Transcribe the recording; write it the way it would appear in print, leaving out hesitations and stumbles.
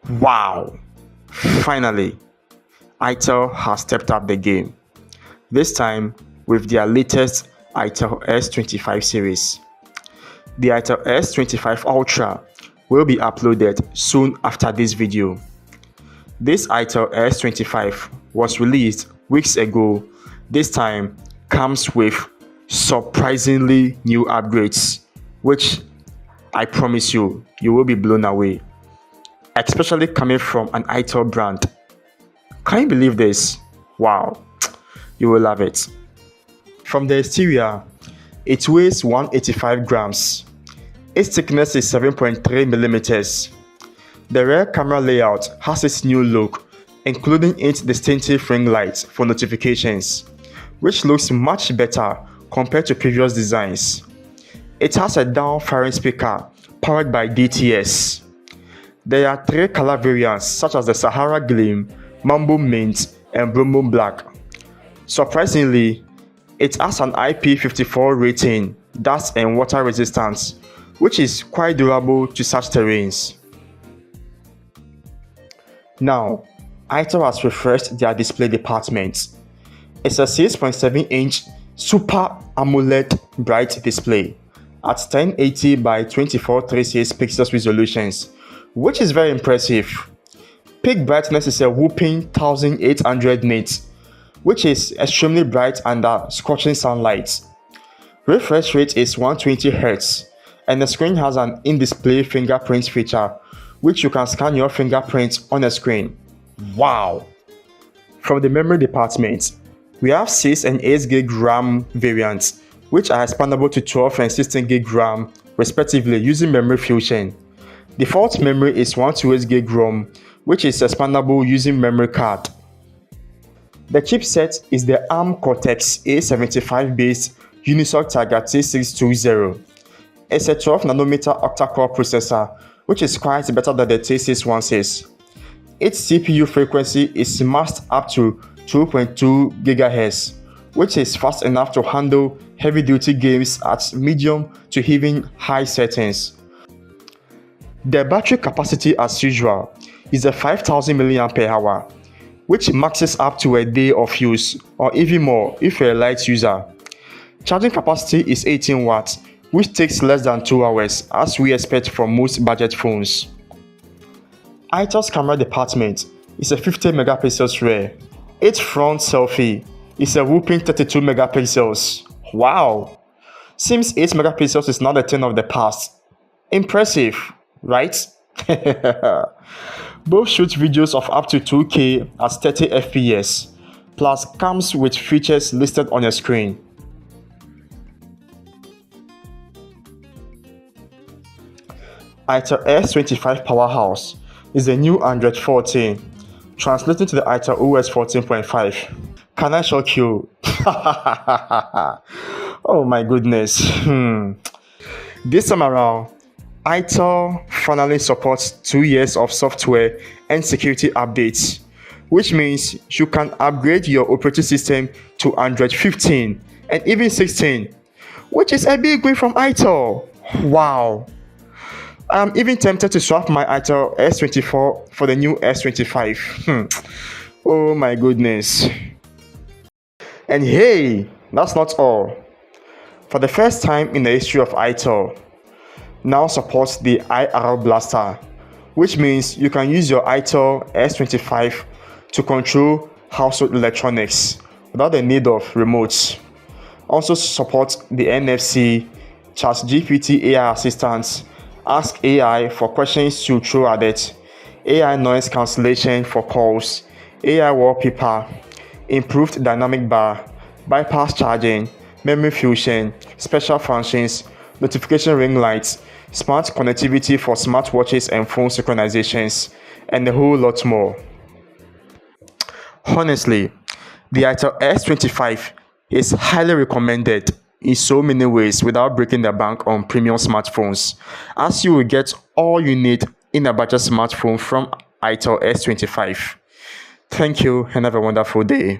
Wow! Finally, Itel has stepped up the game, this time with their latest Itel S25 series. The Itel S25 Ultra will be uploaded soon after this video. This Itel S25 was released weeks ago. This time comes with surprisingly new upgrades, which I promise you will be blown away, especially coming from an Itel brand. Can you believe this? Wow, you will love it. From the exterior, it weighs 185 grams. Its thickness is 7.3 millimeters. The rear camera layout has its new look, including its distinctive ring lights for notifications, which looks much better compared to previous designs. It has a down-firing speaker powered by DTS. There are 3 color variants such as the Sahara Gleam, Mambo Mint, and Bromo Black. Surprisingly, it has an IP54 rating, dust and water resistance, which is quite durable to such terrains. Now, Itel has refreshed their display department. It's a 6.7-inch Super AMOLED bright display at 1080 by 2436 pixels resolutions, which is very impressive. Peak brightness is a whopping 1800 nits, which is extremely bright under scorching sunlight. Refresh rate is 120 Hz, and the screen has an in-display fingerprint feature, which you can scan your fingerprint on the screen. Wow! From the memory department, we have 6 and 8 GB RAM variants, which are expandable to 12 and 16 GB RAM respectively using memory fusion. Default memory is 128 GB ROM, which is expandable using memory card. The chipset is the ARM Cortex-A75 based Unisoc Tiger T620. It's a 12nm octa-core processor, which is quite better than the T616. Its CPU frequency is maxed up to 2.2 GHz, which is fast enough to handle heavy-duty games at medium to even high settings. The battery capacity, as usual, is a 5000 mAh, which maxes up to a day of use or even more if you're a light user. Charging capacity is 18 watts, which takes less than 2 hours, as we expect from most budget phones. Itel's camera department is a 50 megapixels rear. Its front selfie is a whopping 32 megapixels. Wow! Seems 8 megapixels is not a thing of the past. Impressive, right? Both shoot videos of up to 2K at 30 FPS, plus comes with features listed on your screen. Itel S25 Powerhouse is the new Android 14, translating to the Itel OS 14.5. Can I shock you? Oh my goodness. This time around, Itel finally supports 2 years of software and security updates, which means you can upgrade your operating system to Android 15 and even 16, which is a big win from Itel. Wow! I'm even tempted to swap my Itel S24 for the new S25. Oh my goodness. And hey, that's not all. For the first time in the history of Itel, now supports the IR Blaster, which means you can use your Itel S25 to control household electronics without the need of remotes. Also supports the NFC, ChatGPT AI assistants, Ask AI for questions to throw at it, AI noise cancellation for calls, AI wallpaper, improved dynamic bar, bypass charging, memory fusion, special functions, notification ring lights, smart connectivity for smartwatches and phone synchronizations, and a whole lot more. Honestly, the Itel S25 is highly recommended in so many ways without breaking the bank on premium smartphones, as you will get all you need in a budget smartphone from Itel S25. Thank you and have a wonderful day.